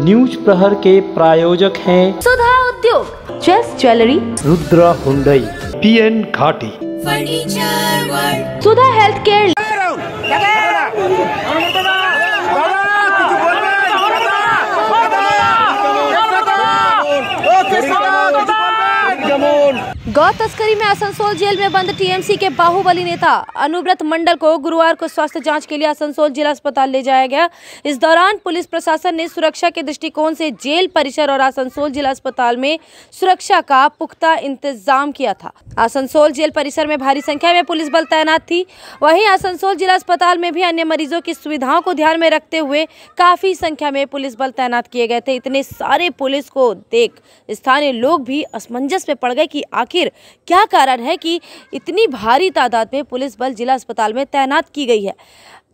News प्रहर के प्रायोजक हैं Sudha Udyog, chess jewellery, Rudra Hyundai, PN Ghati, furniture world, Sudha health care, गौ तस्करी में आसनसोल जेल में बंद टीएमसी के बाहुबली नेता अनुव्रत मंडल को गुरुवार को स्वास्थ्य जांच के लिए आसनसोल जिला अस्पताल ले जाया गया। इस दौरान पुलिस प्रशासन ने सुरक्षा के दृष्टिकोण से जेल परिसर और आसनसोल जिला अस्पताल में सुरक्षा का पुख्ता इंतजाम किया था। आसनसोल जेल परिसर में भारी संख्या में पुलिस बल तैनात थी। वहीं आसनसोल जिला अस्पताल में भी अन्य मरीजों की सुविधाओं को ध्यान में रखते हुए काफी संख्या में पुलिस बल तैनात किए गए थे। इतने सारे पुलिस को देख स्थानीय लोग भी असमंजस में पड़ गए कि आखिर क्या कारण है कि इतनी भारी तादाद में पुलिस बल जिला अस्पताल में तैनात की गई है।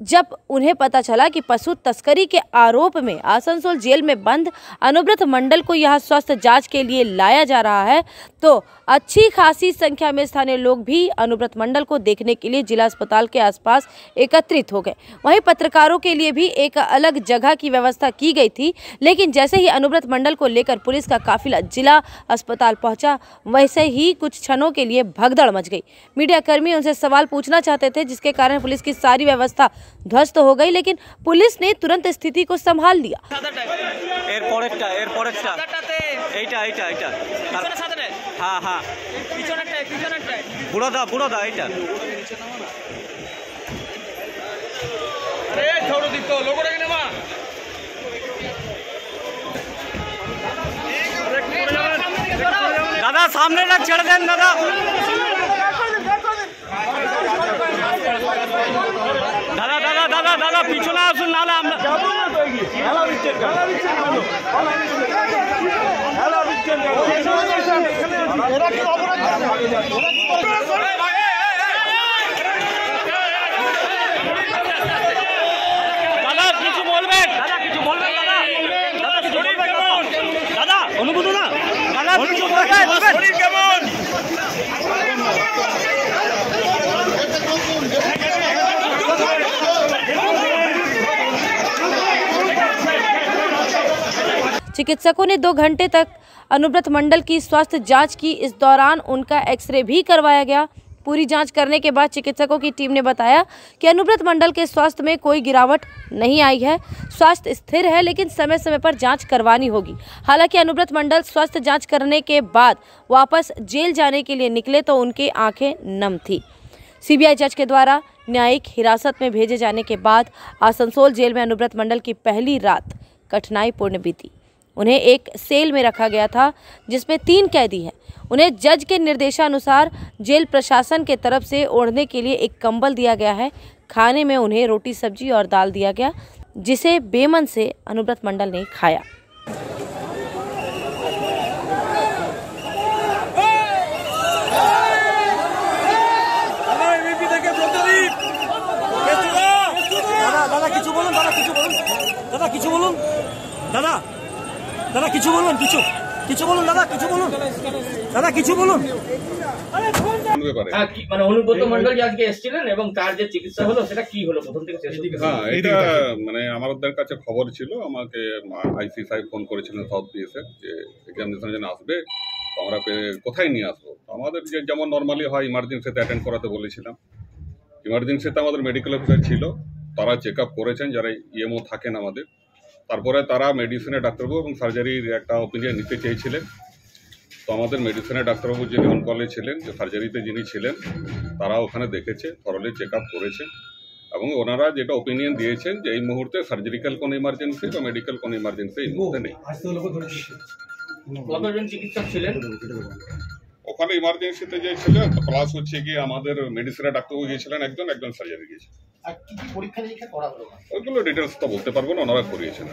जब उन्हें पता चला कि पशु तस्करी के आरोप में आसनसोल जेल में बंद अनुव्रत मंडल को यहां स्वास्थ्य जांच के लिए लाया जा रहा है, तो अच्छी खासी संख्या में स्थानीय लोग भी अनुव्रत मंडल को देखने के लिए जिला अस्पताल के आसपास एकत्रित हो गए। वहीं पत्रकारों के लिए भी एक अलग जगह की व्यवस्था की गई थी, लेकिन जैसे ही अनुव्रत मंडल को लेकर पुलिस का काफिला जिला अस्पताल पहुंचा, वैसे ही कुछ क्षणों के लिए भगदड़ मच गई। मीडिया कर्मी उनसे सवाल पूछना चाहते थे, जिसके कारण पुलिस की सारी व्यवस्था ध्वस्त हो गई, लेकिन पुलिस ने तुरंत स्थिति को संभाल लिया। दादा सामने ना चढ़ दें दादा। दादा दादा दादा दादा पीछे ना सुन नाला दादा কিছু বলবেন দাদা কিছু বলবেন দাদা দাদা কিছু বলবেন দাদা অনুভূতি না দাদা কিছু বলবেন শরীর কেমন चिकित्सकों ने 2 घंटे तक अनुव्रत मंडल की स्वास्थ्य जांच की। इस दौरान उनका एक्सरे भी करवाया गया। पूरी जांच करने के बाद चिकित्सकों की टीम ने बताया कि अनुव्रत मंडल के स्वास्थ्य में कोई गिरावट नहीं आई है। स्वास्थ्य स्थिर है, लेकिन समय समय पर जांच करवानी होगी। हालांकि अनुव्रत मंडल स्वास्थ्य जांच करने के बाद वापस जेल जाने के लिए निकले तो उनकी आंखें नम थी। सीबीआई जज के द्वारा न्यायिक हिरासत में भेजे जाने के बाद आसनसोल जेल में अनुव्रत मंडल की पहली रात कठिनाईपूर्ण बीती। उन्हें एक सेल में रखा गया था, जिसमें 3 कैदी हैं। उन्हें जज के निर्देशानुसार जेल प्रशासन के तरफ से ओढ़ने के लिए एक कंबल दिया गया है। खाने में उन्हें रोटी सब्जी और दाल दिया गया, जिसे बेमन से अनुव्रत मंडल ने खाया। দাদা কিছু বলুন কিছু বলুন দাদা কিছু বলুন দাদা কিছু বলুন মানে অনুব্রত মণ্ডল যে আজকে এসেছিলেন এবং তার যে চিকিৎসা হলো সেটা কি হলো প্রথম থেকে শেষ পর্যন্ত? হ্যাঁ, এটা মানে আমাদের কাছে খবর ছিল, আমাকে আইসি সাহেব ফোন করেছিলেন সাউথ পিএসএফ যে এক্সামিনেশন যেন আসবে, তো আমরা কোথায় নিয়ে আসবো। আমাদের যেমন নর্মালি হয় ইমার্জেন্সিতে অ্যাটেন্ড করাতে বলেছিলাম। ইমার্জেন্সিতে আমাদের মেডিকেল অফিসার ছিল, তারা চেক আপ করেছেন যারা ইএমও থাকেন আমাদের। তারপরে তারা মেডিসিনের ডাক্তারবাবু এবং সার্জারির একটা ওপিনিয়ন নিতে চেয়েছিলেন। তো আমাদের মেডিসিনের ডাক্তারবাবু যিনি অন কলে ছিলেন, যে সার্জারিতে যিনি ছিলেন, তারা ওখানে দেখেছে, থরলি চেক আপ করেছে এবং ওনারা যেটা ওপিনিয়ন দিয়েছেন যে এই মুহূর্তে সার্জারিক্যাল কোনো ইমার্জেন্সি বা মেডিকেল কোনো ইমার্জেন্সি এই মুহূর্তে নেই। কতজন চিকিৎসক ছিলেন ওখানে? ইমার্জেন্সিতে যে ছিলেন প্লাস হচ্ছে কি আমাদের মেডিসিনের ডাক্তারবাবু গিয়েছিলেন, একজন সার্জারি গিয়েছিলেন। ওইগুলো ডিটেলস তো বলতে পারবো না, ওনারা করিয়েছেন।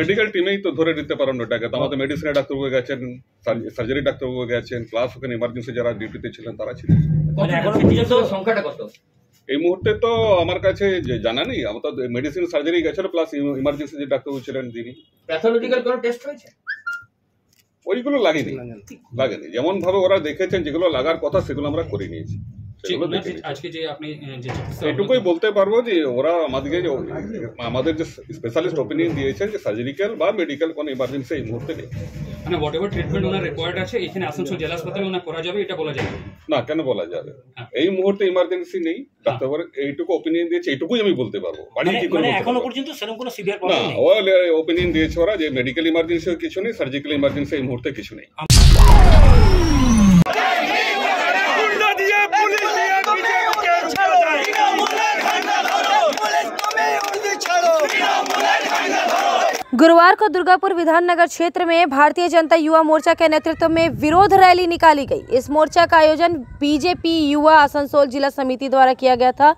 মেডিকেল টিমেই তো ধরে নিতে পারেন ওটাকে। তো আমাদের মেডিসিনের ডাক্তারবাবু গেছেন, সার্জারি ডাক্তারবাবু গেছেন, প্লাস ওখানে ইমার্জেন্সি যারা ডিউটিতে ছিলেন তারা ছিলেন। সংখ্যাটা কত এই মুহূর্তে তো আমার কাছে জানা নেই। আমার তো মেডিসিন সার্জারি গেছিল, প্লাস ইমার্জেন্সি যে ডাক্তারবাবু ছিলেন তিনি। প্যাথোলজিক্যাল কোনো টেস্ট হয়েছে? ওইগুলো লাগেনি। যেমন ভাবে ওরা দেখেছেন যেগুলো লাগার কথা সেগুলো আমরা করে নিয়েছি। সেগুলো দেখে নিচ্ছে। আজকে যে আপনি যে এটুকুই বলতে পারবো যে ওরা আমাদের যে স্পেশালিস্ট ওপিনিয়ন দিয়েছেন যে সার্জারিক্যাল বা মেডিকেল কোনো ইমার্জেন্সি এই মুহূর্তে নেই। মানে what ever treatment owner required আছে এখানে আসানসোল জেলা হাসপাতালে ওনার করা যাবে, এটা বলা যাবে না? কেন বলা যাবে? এই মুহূর্তে ইমার্জেন্সি নেই, ডাক্তার এইটুকু ওপিনিয়ন দিয়েছে, এইটুকুই আমি বলতে পারবো। এখনো পর্যন্ত সেরকম কোনো সিভিয়ার না, ও ওপিনিয়ন দিয়েছে ওরা যে মেডিকেল ইমার্জেন্সি কিছু নেই, সার্জিক্যাল ইমার্জেন্সি এই মুহূর্তে কিছু নেই। गुरुवार को दुर्गापुर विधाननगर क्षेत्र में भारतीय जनता युवा मोर्चा के नेतृत्व में विरोध रैली निकाली गई। इस मोर्चा का आयोजन बीजेपी युवा आसनसोल जिला समिति द्वारा किया गया था।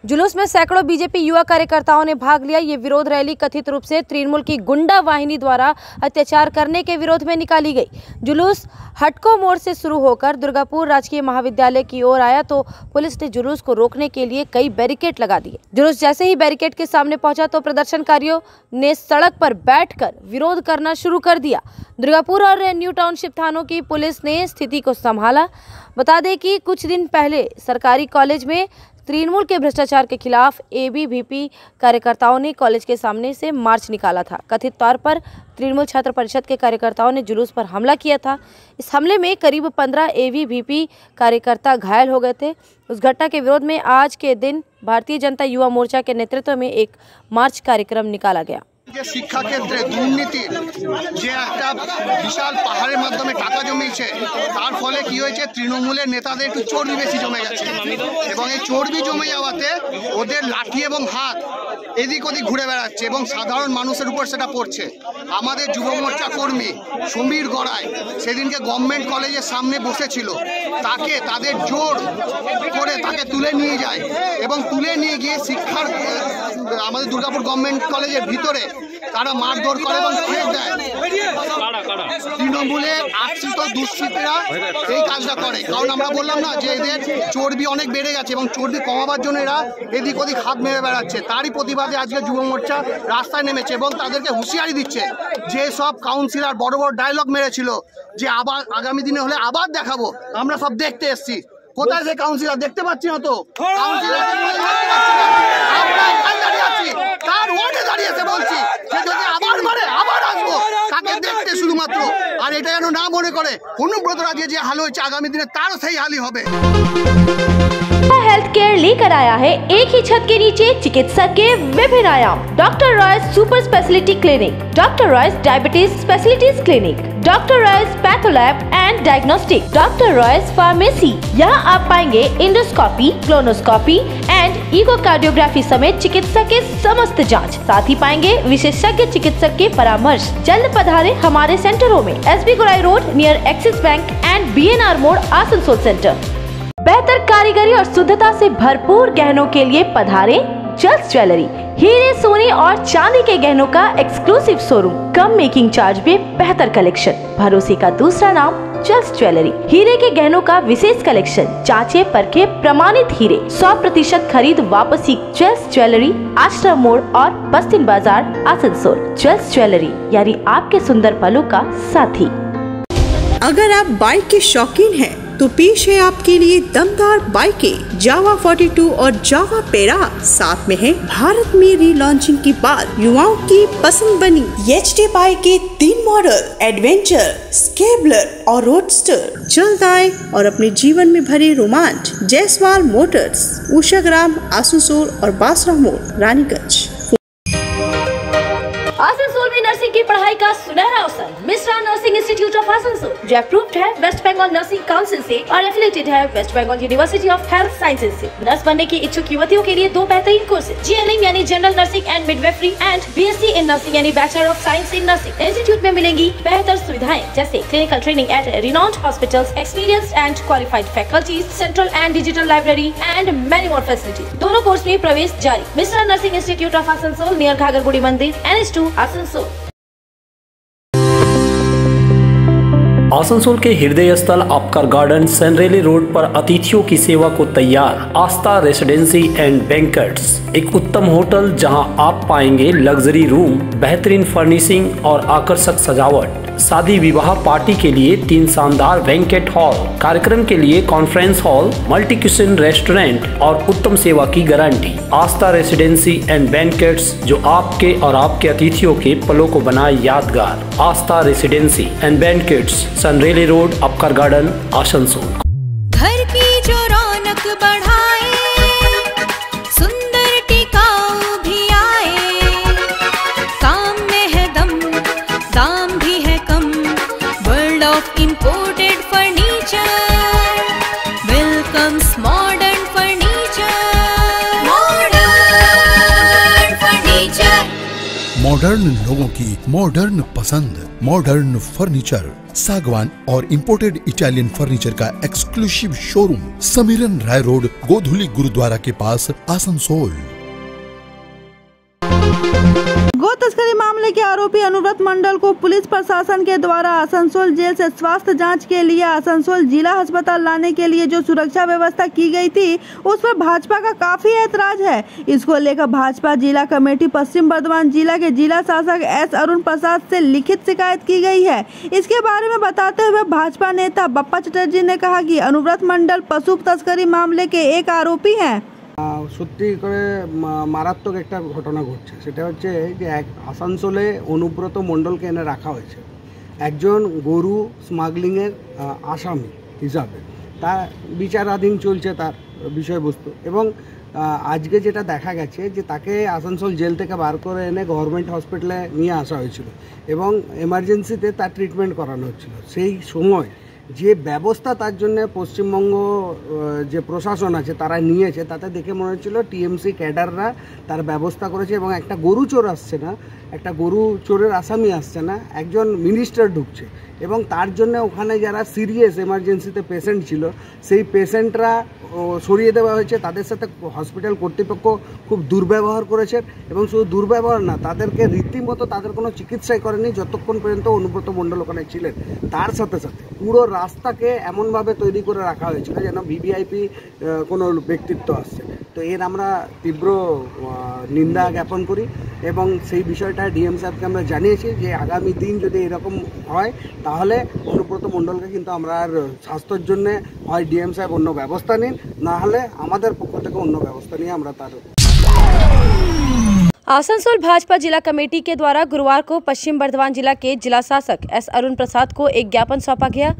जुलूस में सैकड़ों बीजेपी युवा कार्यकर्ताओं ने भाग लिया। ये विरोध रैली कथित रूप से तृणमूल की गुंडा वाहिनी द्वारा अत्याचार करने के विरोध में निकाली गई। जुलूस हटको मोड़ से शुरू होकर दुर्गापुर राजकीय महाविद्यालय की ओर आया तो पुलिस ने जुलूस को रोकने के लिए कई बैरिकेड लगा दिए। जुलूस जैसे ही बैरिकेड के सामने पहुंचा तो प्रदर्शनकारियों ने सड़क पर बैठकर विरोध करना शुरू कर दिया। दुर्गापुर और न्यू टाउनशिप थानों की पुलिस ने स्थिति को संभाला। बता दें कि कुछ दिन पहले सरकारी कॉलेज में तृणमूल के भ्रष्टाचार के खिलाफ एबीवीपी कार्यकर्ताओं ने कॉलेज के सामने से मार्च निकाला था। कथित तौर पर तृणमूल छात्र परिषद के कार्यकर्ताओं ने जुलूस पर हमला किया था। इस हमले में करीब 15 एबीवीपी कार्यकर्ता घायल हो गए थे। उस घटना के विरोध में आज के दिन भारतीय जनता युवा मोर्चा के नेतृत्व में एक मार्च कार्यक्रम निकाला गया। शिक्षा क्षेत्रे दुर्नीति जे एक विशाल पहाड़ेर माध्यमे टाका जमिয়েছে তার ফলে কি হয়েছে তৃণমূলের নেতাদের একটু চর্বি বেশি জমে গেছে এবং এই চর্বি জমে যাওয়াতে ওদের লাঠি এবং হাত এদিক ওদিক ঘুরে বেড়াচ্ছে এবং সাধারণ মানুষের উপর সেটা পড়ছে। আমাদের যুব মোর্চা কর্মী সমীর গড়াই সেদিনকে গভর্নমেন্ট কলেজের সামনে বসেছিল, তাকে তাদের জোর করে তাকে তুলে নিয়ে যায় এবং তুলে নিয়ে গিয়ে শিক্ষার আমাদের দুর্গাপুর গভর্নমেন্ট কলেজের ভিতরে তারা মারধর করে এবং ফেলে দেয়। তৃণমূলের আশ্রিত দুষ্কৃতীরা এই কাজটা করে, কারণ আমরা বললাম না যে এদের চর্বি অনেক বেড়ে গেছে এবং চর্বি কমাবার জন্য এরা এদিক ওদিক হাত মেরে বেড়াচ্ছে। তারই প্রতিবাদে আজকে যুব মোর্চা রাস্তায় নেমেছে এবং তাদেরকে হুঁশিয়ারি দিচ্ছে যে সব কাউন্সিলর বড় বড় ডায়লগ মেরেছিল যে আবার আগামী দিনে হলে আবার দেখাবো, আমরা সব দেখতে এসছি। কোথায় সে কাউন্সিলর দেখতে পাচ্ছি না তো, তার ওয়ার্ডে দাঁড়িয়েছে বলছি যে যদি আবার মারে আবার আসবো তাকে দেখতে শুধুমাত্র। আর এটা যেন না মনে করে অনুব্রত রাজে যে হাল হয়েছে আগামী দিনে তারও সেই হালই হবে। हेल्थ केयर लेकर आया है एक ही छत के नीचे चिकित्सा के विभिन्न आयाम। Doctor Royce super speciality clinic, doctor Royce diabetes specialities clinic, doctor Royce patholab and diagnostic, doctor Royce pharmacy. यहाँ आप पाएंगे इंडोस्कोपी, क्लोनोस्कोपी एंड इकोकार्डियोग्राफी समेत चिकित्सा के समस्त जांच। साथ ही पाएंगे विशेषज्ञ चिकित्सक के परामर्श। जल्द पधारे हमारे सेंटरों में SB Gorai road near axis bank and BNR मोड़ आसनसोल सेंटर। बेहतर कारीगरी और शुद्धता से भरपूर गहनों के लिए पधारे जल्स ज्वेलरी। हीरे, सोने और चांदी के गहनों का एक्सक्लूसिव शोरूम, कम मेकिंग चार्ज में बेहतर कलेक्शन। भरोसे का दूसरा नाम जल्स ज्वेलरी। हीरे के गहनों का विशेष कलेक्शन, जांचे परखे प्रमाणित हीरे, 100% खरीद वापसी। जल्स ज्वेलरी, आश्रम मोड़ और बस्तिन बाजार, आसनसोल। जल्स ज्वेलरी यानी आपके सुंदर पलों का साथी। अगर आप बाइक के शौकीन हैं तो पेश है आपके लिए दमदार बाइकें जावा 42 और जावा पेरा। साथ में है भारत में रीलॉन्चिंग के बाद युवाओं की पसंद बनी एचडी बाइक के 3 मॉडल एडवेंचर, स्केबलर और रोडस्टर। जल्द आए और अपने जीवन में भरे रोमांच। जयसवाल मोटर्स, उषाग्राम, आसनसोल और बासरा मोड़, रानीगंज। आसनसोल में नर्सिंग की पढ़ाई का सुनहरा अवसर। Mishra nursing institute of Asansol जो अप्रूव्ड है वेस्ट बंगाल नर्सिंग काउंसिल से और एफिलिएटेड है West Bengal University of Health Sciences से। नर्स बनने की इच्छुक युवतियों के लिए 2 बेहतरीन कोर्सेज, जीएनएम यानी general nursing and midwifery and BSc in nursing यानी bachelor of science in nursing. Institute में मिलेंगी बेहतर सुविधाएं जैसे clinical training at renowned hospitals, experienced and qualified faculties, central and digital library and many more facilities. दोनों course में प्रवेश जारी। Mishra nursing institute of Asansol near घाघरबुड़ी मंदिर, NH2 आसनसोल। आसनसोल के हृदय स्थल आपका गार्डन सनरेली रोड पर अतिथियों की सेवा को तैयार आस्था रेसिडेंसी एंड बैंक्वेट्स, एक उत्तम होटल जहां आप पाएंगे लग्जरी रूम, बेहतरीन फर्निशिंग और आकर्षक सजावट। शादी विवाह पार्टी के लिए 3 शानदार बैंकेट हॉल, कार्यक्रम के लिए conference hall, multi kitchen restaurant और उत्तम सेवा की गारंटी। आस्था रेसिडेंसी एंड बैंकेट्स, जो आपके और आपके अतिथियों के पलों को बनाए यादगार। Aastha residency and banquets, Sen Raleigh road, Apcar garden, Asansol. घर की जो रौनक बढ़ाए, सुंदर टिकाऊ भी आए, काम में है दम, दाम भी है कम, world of imported furniture, welcomes modern furniture, modern furniture. Modern लोगों की मॉडर्न पसंद, मॉडर्न फर्नीचर, सागवान और इंपोर्टेड इटालियन फर्नीचर का exclusive showroom, Samiran Rai road, Godhuli gurudwara के पास, आसनसोल। गो तस्करी मामले के आरोपी अनुव्रत मंडल को पुलिस प्रशासन के द्वारा आसनसोल जेल से स्वास्थ्य जांच के लिए आसनसोल जिला अस्पताल लाने के लिए जो सुरक्षा व्यवस्था की गई थी, उस पर भाजपा का काफी ऐतराज है। इसको लेकर भाजपा जिला कमेटी पश्चिम बर्धमान जिला के जिला शासक एस अरुण प्रसाद से लिखित शिकायत की गई है। इसके बारे में बताते हुए भाजपा नेता बप्पा चटर्जी ने कहा कि अनुव्रत मंडल पशु तस्करी मामले के एक आरोपी हैं। সত্যি করে মারাত্মক একটা ঘটনা ঘটছে। সেটা হচ্ছে যে আসানসোলে অনুব্রত মণ্ডলকে এনে রাখা হয়েছে একজন গরু স্মাগলিংয়ের আসামি হিসাবে। তার বিচারাধীন চলছে তার বিষয়বস্তু, এবং আজকে যেটা দেখা গেছে যে তাকে আসানসোল জেল থেকে বার করে এনে গভর্নমেন্ট হসপিটালে নিয়ে আসা হয়েছিল এবং এমার্জেন্সিতে তার ট্রিটমেন্ট করানো হচ্ছিল। সেই সময় যে ব্যবস্থা তার জন্য পশ্চিমবঙ্গ যে প্রশাসন আছে তারা নিয়েছে, তাতে দেখে মনে হচ্ছিল টিএমসি ক্যাডাররা তার ব্যবস্থা করেছে। এবং একটা গরু চোর আসছে না, একটা গরু চোরের আসামি আসছে না, একজন মিনিস্টার ঢুকছে, এবং তার জন্য ওখানে যারা সিরিয়াস এমার্জেন্সিতে পেশেন্ট ছিল সেই পেশেন্টরা সরিয়ে দেওয়া হয়েছে। তাদের সাথে হসপিটাল কর্তৃপক্ষ খুব দুর্ব্যবহার করেছেন, এবং শুধু দুর্ব্যবহার না, তাদেরকে রীতিমতো তাদের কোনো চিকিৎসাই করেনি যতক্ষণ পর্যন্ত অনুব্রত মণ্ডল ওখানে ছিলেন। তার সাথে সাথে পুরো রাস্তাকে এমনভাবে তৈরি করে রাখা হয়েছিল যেন ভিভিআইপি কোনো ব্যক্তিত্ব আসছে। তো এর আমরা তীব্র নিন্দা জ্ঞাপন করি, এবং সেই বিষয়টা ডিএম সাহেবকে আমরা জানিয়েছি যে আগামী দিন যদি এরকম হয় তাহলে অনুব্রত মণ্ডলকে কিন্তু আমরা আর স্বাস্থ্যের জন্য হয় ডিএম সাহেব অন্য ব্যবস্থা নিন, না হলে আমাদের পক্ষ থেকে অন্য ব্যবস্থা নিয়ে আমরা তার। आसनसोल भाजपा जिला कमेटी के द्वारा गुरुवार को पश्चिम बर्धमान जिला के जिला शासक एस अरुण प्रसाद को एक ज्ञापन सौंपा गया।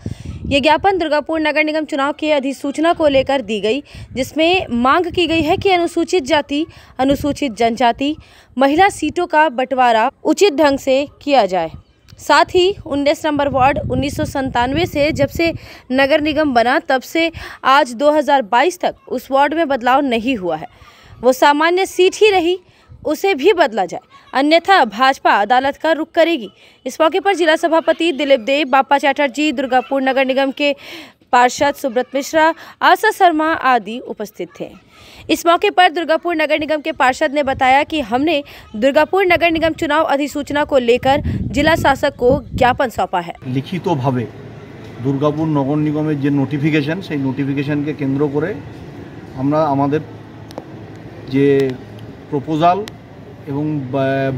ये ज्ञापन दुर्गापुर नगर निगम चुनाव की अधिसूचना को लेकर दी गई, जिसमें मांग की गई है कि अनुसूचित जाति, अनुसूचित जनजाति, महिला सीटों का बंटवारा उचित ढंग से किया जाए। साथ ही 19 नंबर वार्ड 1997 से जब से नगर निगम बना तब से आज 2022 तक उस वार्ड में बदलाव नहीं हुआ है, वो सामान्य सीट ही रही, उसे भी बदला जाए, अन्यथा भाजपा अदालत का रुख करेगी। इस मौके पर जिला सभापति दिलीप देव, बाप्पा चटर्जी, दुर्गापुर नगर निगम के पार्षद सुब्रत मिश्रा, आशा शर्मा आदि उपस्थित थे। इस मौके पर दुर्गापुर नगर निगम के पार्षद ने बताया कि हमने दुर्गापुर नगर निगम चुनाव अधिसूचना को लेकर जिला शासक को ज्ञापन सौंपा है। लिखित भावे दुर्गापुर नगर निगमेर जे नोटिफिकेशन सेई नोटिफिकेशन के केंद्र करे आमरा आमादेर जे प्रपोजाल এবং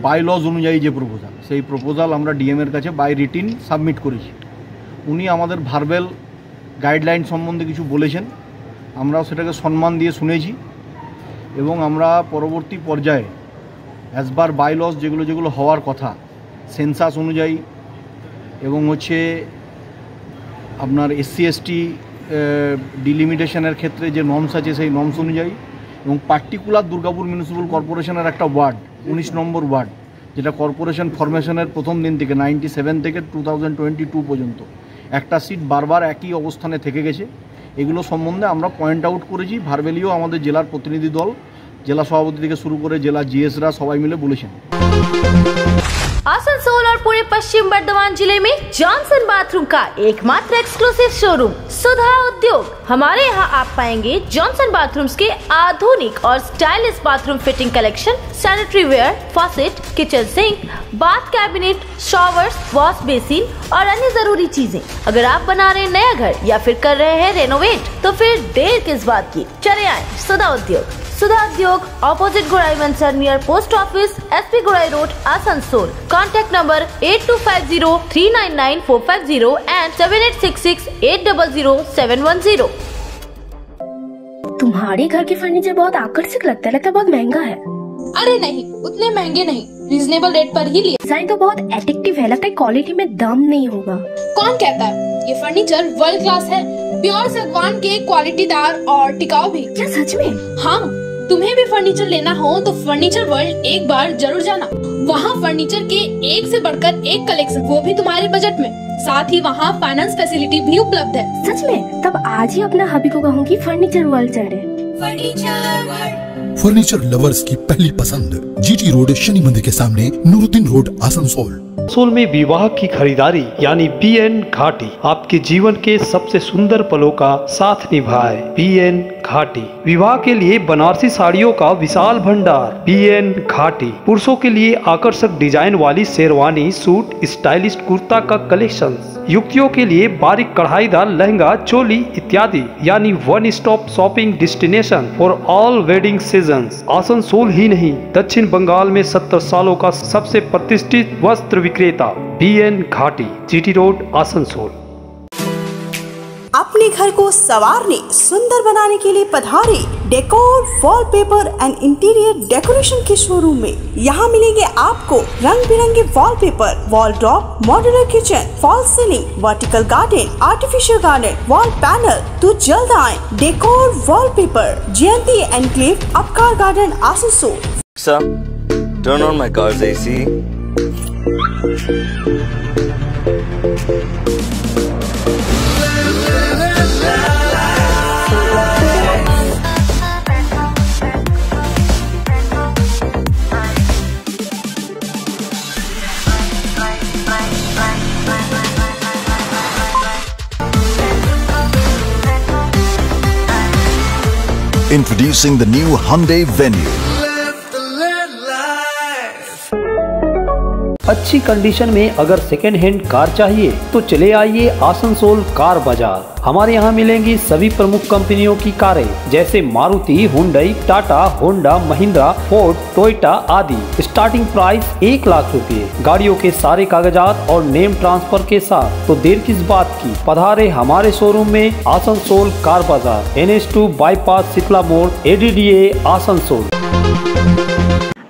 বাইলজ অনুযায়ী যে প্রপোজাল সেই প্রপোজাল আমরা ডিএমের কাছে বাই রিটিন সাবমিট করেছি। উনি আমাদের ভার্বেল গাইডলাইন সম্বন্ধে কিছু বলেছেন, আমরাও সেটাকে সম্মান দিয়ে শুনেছি, এবং আমরা পরবর্তী পর্যায়ে অ্যাজ বার বাইলজ যেগুলো যেগুলো হওয়ার কথা সেন্সাস অনুযায়ী এবং হচ্ছে আপনার এসসি এসটি ডিলিমিটেশনের ক্ষেত্রে যে নর্মস আছে সেই নর্মস অনুযায়ী, এবং পার্টিকুলার দুর্গাপুর মিউনিসিপ্যাল কর্পোরেশনের একটা ওয়ার্ড 19 নম্বর ওয়ার্ড যেটা কর্পোরেশন ফরমেশনের প্রথম দিন থেকে 97 থেকে 2022 পর্যন্ত একটা সিট বারবার একই অবস্থানে থেকে গেছে। এগুলো সম্বন্ধে আমরা পয়েন্ট আউট করেছি। ভার্বেলিও আমাদের জেলার প্রতিনিধি দল, জেলা সভাপতি থেকে শুরু করে জেলা জিএসরা সবাই মিলে বলেছেন। आसनसोल और पूरे पश्चिम बर्धमान जिले में जॉनसन बाथरूम का एकमात्र एक्सक्लूसिव शोरूम सुधा उद्योग। हमारे यहाँ आप पाएंगे जॉनसन बाथरूम्स के आधुनिक और stylish bathroom fitting collection, sanitary ware, faucet, kitchen sink, bath cabinet, showers, wash basin और अन्य जरूरी चीजें। अगर आप बना रहे हैं नया घर या फिर कर रहे हैं रेनोवेट तो फिर देर किस बात की, चले आए सुधा उद्योग। सुधा उद्योग ऑपोजिट गोराई वंसर near post office SP Gorai road Asansol. Contact number 8250399450 and 7866800710। तुम्हारे घर के फर्नीचर बहुत आकर्षक लगता है बहुत महंगा है। अरे नहीं, उतने महंगे नहीं, रिजनेबल रेट पर ही लिए। डिजाइन तो बहुत एट्रैक्टिव है, लगता है क्वालिटी में दम नहीं होगा। कौन कहता है? ये फर्नीचर वर्ल्ड क्लास है, प्योर सागवान के, क्वालिटीदार और टिकाऊ भी। क्या सच में? हाँ, तुम्हें भी फर्नीचर लेना हो तो फर्नीचर वर्ल्ड एक बार जरूर जाना। वहाँ फर्नीचर के एक से बढ़कर एक कलेक्शन, वो भी तुम्हारे बजट में। साथ ही वहाँ फाइनेंस फैसिलिटी भी उपलब्ध है। सच में? तब आज ही अपना हबी को कहूँगी फर्नीचर वर्ल्ड चले। फर्नीचर लवर्स की पहली पसंद, GT रोड शनि मंदिर के सामने, नूरुद्दीन रोड आसनसोल। आसनसोल में विवाह की खरीदारी यानी BN घाटी आपके जीवन के सबसे सुंदर पलों का साथ निभाए। BN घाटी विवाह के लिए बनारसी साड़ियों का विशाल भंडार। BN घाटी पुरुषों के लिए आकर्षक डिजाइन वाली शेरवानी, सूट, स्टाइलिश कुर्ता का कलेक्शन, युवतियों के लिए बारीक कढ़ाईदार लहंगा, चोली इत्यादि, यानी one stop shopping destination for all wedding seasons. Asansol ही नहीं, दक्षिण बंगाल में 70 सालों का सबसे प्रतिष्ठित वस्त्र विक्रेता BN घाटी, GT रोड आसनसोल। अपने घर को संवारने, सुंदर बनाने के लिए पधारे decor, wallpaper and interior decoration के शोरूम में। यहाँ मिलेंगे आपको रंग बिरंगे wallpaper, wall drop, modular kitchen, fall ceiling, vertical garden, artificial garden, wall panel. तो जल्द आए decor wallpaper, Jayanti enclave, Apcar garden Asansol. Sir, turn on my car's AC. Introducing the new Hyundai Venue. अच्छी कंडीशन में अगर सेकेंड हैंड कार चाहिए तो चले आइए आसनसोल कार बाजार। हमारे यहाँ मिलेंगी सभी प्रमुख कंपनियों की कारें जैसे Maruti, Hyundai, Tata, Honda, Mahindra, Ford, Toyota आदि। स्टार्टिंग प्राइस 1 लाख रुपए, गाड़ियों के सारे कागजात और नेम ट्रांसफर के साथ। तो देर किस बात की, पधारे हमारे शोरूम में आसनसोल कार बाजार, NH2 बाईपास शीतला मोड़, ADDA Asansol.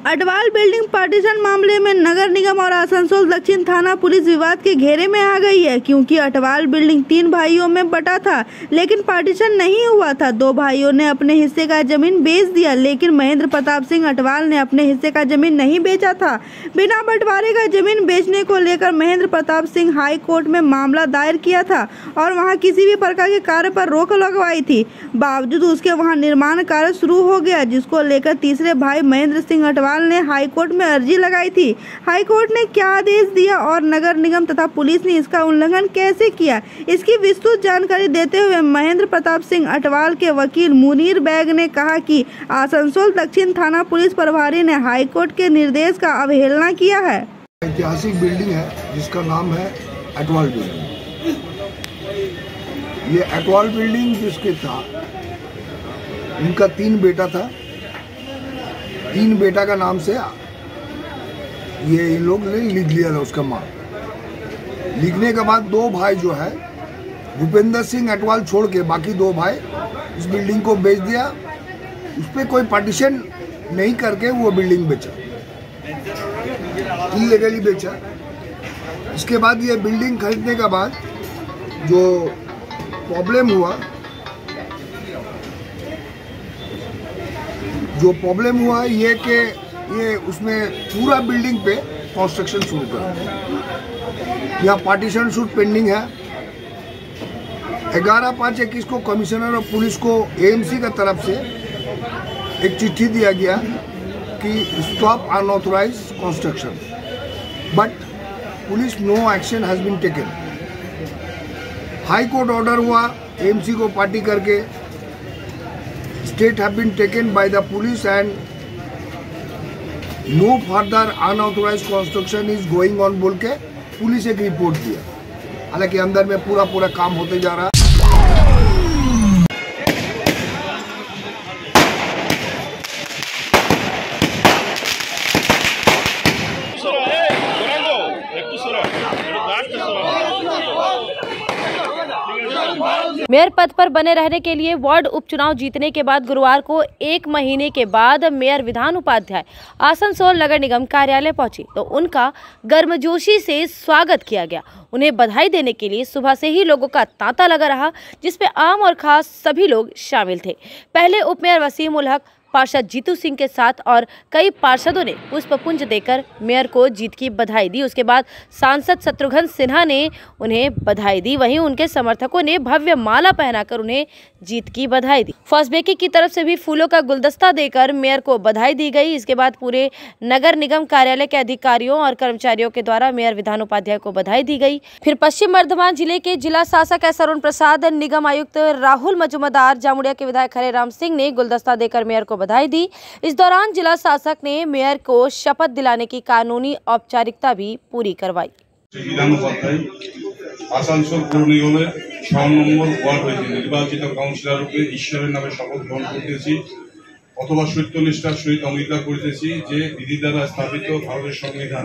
Atwal building partition मामले में नगर निगम और आसनसोल दक्षिण थाना पुलिस विवाद के घेरे में आ गई है, क्योंकि अटवाल बिल्डिंग 3 भाइयों में बटा था लेकिन पार्टीशन नहीं हुआ था। 2 भाइयों ने अपने हिस्से का जमीन बेच दिया, लेकिन महेंद्र प्रताप सिंह अटवाल ने अपने हिस्से का जमीन नहीं बेचा था। बिना बंटवारे का जमीन बेचने को लेकर महेंद्र प्रताप सिंह हाई कोर्ट में मामला दायर किया था और वहाँ किसी भी प्रकार के कार्य पर रोक लगवाई थी। बावजूद उसके वहाँ निर्माण कार्य शुरू हो गया, जिसको लेकर तीसरे भाई महेंद्र सिंह अटवाल ने हाई कोर्ट में अर्जी लगाई थी। हाई कोर्ट ने क्या आदेश दिया और नगर निगम तथा पुलिस ने इसका उल्लंघन कैसे किया, इसकी विस्तृत जानकारी देते हुए महेंद्र प्रताप सिंह अटवाल के वकील मुनीर बैग ने कहा कि आसनसोल दक्षिण थाना पुलिस प्रभारी ने हाई कोर्ट के निर्देश का अवहेलना किया है। ऐतिहासिक बिल्डिंग है जिसका नाम है अटवाल बिल्डिंग। ये अटवाल बिल्डिंग जिसके था, इनका 3 बेटा था। 3 बेटा का नाम से ये इन लोग ने लिख लिया था उसका माल। लिखने के बाद 2 भाई जो है भूपेंद्र सिंह अटवाल छोड़ के बाकी 2 भाई इस बिल्डिंग को बेच दिया। उस पर कोई पार्टीशन नहीं करके वो बिल्डिंग बेचा, इलीगली बेचा। इसके बाद ये बिल्डिंग खरीदने के बाद जो प्रॉब्लम हुआ ये कि ये उसमें पूरा बिल्डिंग पे कंस्ट्रक्शन शुरू कर, यहाँ पार्टीशन शूट पेंडिंग है। 11/5/21 को कमिश्नर ऑफ पुलिस को AMC का तरफ से एक चिट्ठी दिया गया कि stop unauthorise construction, but police no action has been taken. High court order हुआ AMC को पार्टी करके, state have been taken by the police and no further unauthorise construction is going on बोल के पुलिस एक report दिया। हालांकि अंदर में पूरा काम होते जा रहा है। मेयर पद पर बने रहने के लिए वार्ड उपचुनाव जीतने के बाद गुरुवार को 1 महीने के बाद मेयर विधान उपाध्याय आसनसोल नगर निगम कार्यालय पहुंची तो उनका गर्मजोशी से स्वागत किया गया। उन्हें बधाई देने के लिए सुबह से ही लोगों का तांता लगा रहा, जिसमें आम और खास सभी लोग शामिल थे। पहले उप मेयर वसीम उल हक, पार्षद जीतू सिंह के साथ और कई पार्षदों ने पुष्पपुंज देकर मेयर को जीत की बधाई दी। उसके बाद सांसद शत्रुघ्न सिन्हा ने उन्हें बधाई दी। वहीं उनके समर्थकों ने भव्य माला पहनाकर उन्हें जीत की बधाई दी। फॉसबेकी की तरफ से भी फूलों का गुलदस्ता देकर मेयर को बधाई दी गई। इसके बाद पूरे नगर निगम कार्यालय के अधिकारियों और कर्मचारियों के द्वारा मेयर विधान उपाध्याय को बधाई दी गई। फिर पश्चिम बर्धमान जिले के जिला शासक एस अरुण प्रसाद, निगम आयुक्त राहुल मजुमदार, जामुड़िया के विधायक हरे राम सिंह ने गुलदस्ता देकर मेयर को बधाई दी। इस दौरान जिला शासक ने मेयर को शपथ दिलाने की कानूनी औपचारिकता भी पूरी करवाई। आसानसोल पौर निगमेर 6 নম্বর ওয়ার্ড হয়েছে নির্বাচিত কাউন্সিলর রূপে ঈশ্বরের নামে শপথ গ্রহণ করতেছি অথবা সত্যনিষ্ঠার সহিত অঙ্গীকার করিতেছি যে বিধি দ্বারা স্থাপিত ভারতের সংবিধান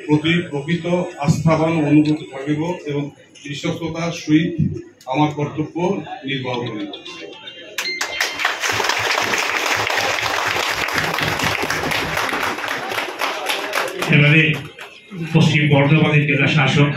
প্রতি প্রকৃত আস্থাবান অনুগত থাকিব এবং বিশ্বস্ততার সহিত আমার কর্তব্য নির্বাহ করিব। पश्चिम बर्धमान जिला शासक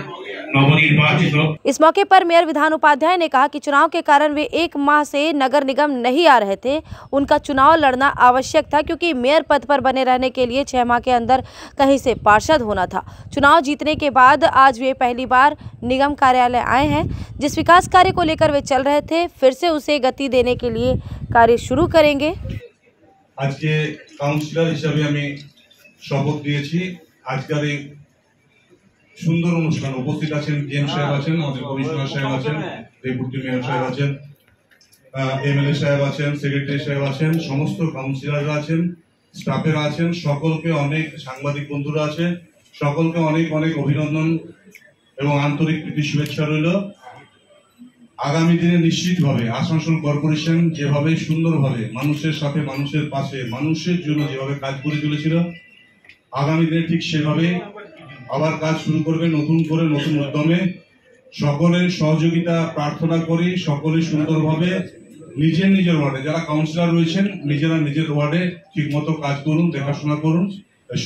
नवनिर्वाचित। इस मौके पर मेयर विधान उपाध्याय ने कहा कि चुनाव के कारण वे 1 माह से नगर निगम नहीं आ रहे थे। उनका चुनाव लड़ना आवश्यक था क्योंकि मेयर पद पर बने रहने के लिए 6 माह के अंदर कहीं से पार्षद होना था। चुनाव जीतने के बाद आज वे पहली बार निगम कार्यालय आए हैं। जिस विकास कार्य को लेकर वे चल रहे थे, फिर से उसे गति देने के लिए कार्य शुरू करेंगे। आज के काउंसिलर हिसाब से शपथ दिएছি। আজকের এই সুন্দর অনুষ্ঠান উপস্থিত আছেন ডিএম সাহেব আছেন, আমাদের কমিশনার সাহেব আছেন, ডেপুটি মেয়র সাহেব আছেন, এমএলএ সাহেব আছেন, সেক্রেটারি সাহেব আছেন, সমস্ত কাউন্সিলররা আছেন, স্টাফেরা আছেন, সকলকে অনেক সাংবাদিক বন্ধুরা আছে, সকলকে অনেক অনেক অভিনন্দন এবং আন্তরিক প্রীতি শুভেচ্ছা রইল। আগামী দিনে নিশ্চিতভাবে আসানসোল কর্পোরেশন যেভাবে সুন্দরভাবে মানুষের সাথে মানুষের পাশে মানুষের জন্য যেভাবে কাজ করে চলেছিল, আগামী দিনে ঠিক সেভাবে আবার কাজ শুরু করবে নতুন করে, নতুন উদ্যমে। সকলের সহযোগিতা প্রার্থনা করি, সকলে সুন্দরভাবে নিজের নিজের ওয়ার্ডে যারা কাউন্সিলর রয়েছেন নিজেরা নিজের ওয়ার্ডে ঠিকমতো কাজ করুন, দেখাশোনা করুন।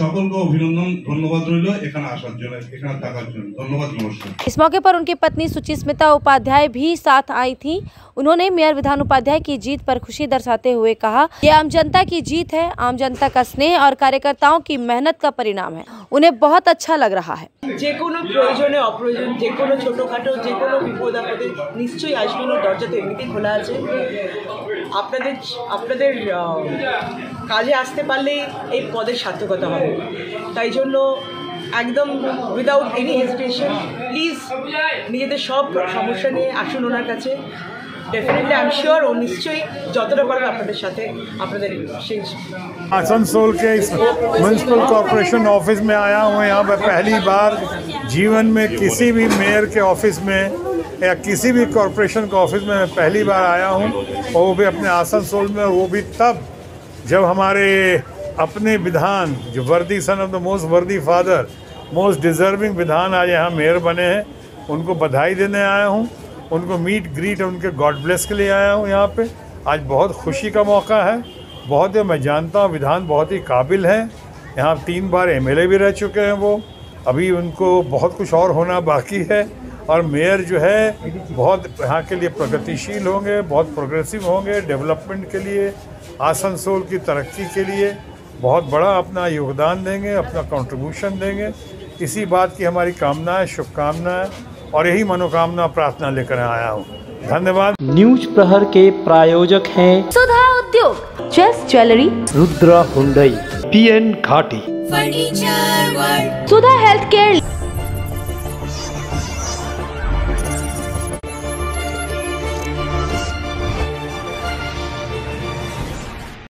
সকলকে অভিনন্দন, ধন্যবাদ রইল এখানে আসার জন্য, এখানে থাকার জন্য। ধন্যবাদ, নমস্কার। इस मौके पर उनकी पत्नी सुचिस्मिता उपाध्याय भी साथ आई थी। उन्होंने मेयर विधान उपाध्याय की जीत पर खुशी दर्शाते हुए कहा, ये आम जनता की जीत है, आम जनता का स्नेह और कार्यकर्ताओं की मेहनत का परिणाम है। उन्हें बहुत अच्छा लग रहा है। যে কোনো প্রয়োজনে অপ্রয়োজন, যে কোনো ছোটোখাটো যে কোনো বিপদ আপদে নিশ্চয়ই আসবেন, দরজা তো এমনিতেই খোলা আছে। আপনাদের কাজে আসতে পারলেই এই পদের সার্থকতা হবে। তাই জন্য একদম উইদাউট এনি হেজিটেশন প্লিজ নিজেদের সব সমস্যা নিয়ে আসুন ওনার কাছে। डेफिनेटली आई एम श्योर वो निश्चय যতটা পারবে আপনাদের সাথে আপনাদের সেই। आसनसोल के इस म्यूनसिपल कॉरपोरेशन ऑफिस में आया हूँ। यहाँ पर पहली बार जीवन में किसी भी मेयर के ऑफिस में या किसी भी कॉरपोरेशन के ऑफिस में मैं पहली बार आया हूँ, और वो भी अपने आसनसोल में, वो भी तब जब हमारे अपने विधान जो वर्दी सन ऑफ द मोस्ट वर्दी फादर, मोस्ट डिज़र्विंग विधान आज यहाँ मेयर बने हैं, उनको बधाई देने आया हूँ, उनको मीट ग्रीट उनके गॉड ब्लेस के लिए आया हूँ यहाँ पे। आज बहुत खुशी का मौका है। बहुत ही मैं जानता हूँ विधान बहुत ही काबिल हैं। यहाँ 3 बार एमएलए भी रह चुके हैं वो, अभी उनको बहुत कुछ और होना बाकी है। और मेयर जो है बहुत यहाँ के लिए प्रगतिशील होंगे, बहुत प्रोग्रेसिव होंगे, डेवलपमेंट के लिए, आसनसोल की तरक्की के लिए बहुत बड़ा अपना योगदान देंगे, अपना कंट्रीब्यूशन देंगे। इसी बात की हमारी कामना है, शुभकामना है, और यही मनोकामना प्रार्थना लेकर आया हूँ। धन्यवाद। न्यूज प्रहर के प्रायोजक हैं Sudha Udyog, chess jewellery, Rudra Hyundai, PN Ghati, furniture world, Sudha health care,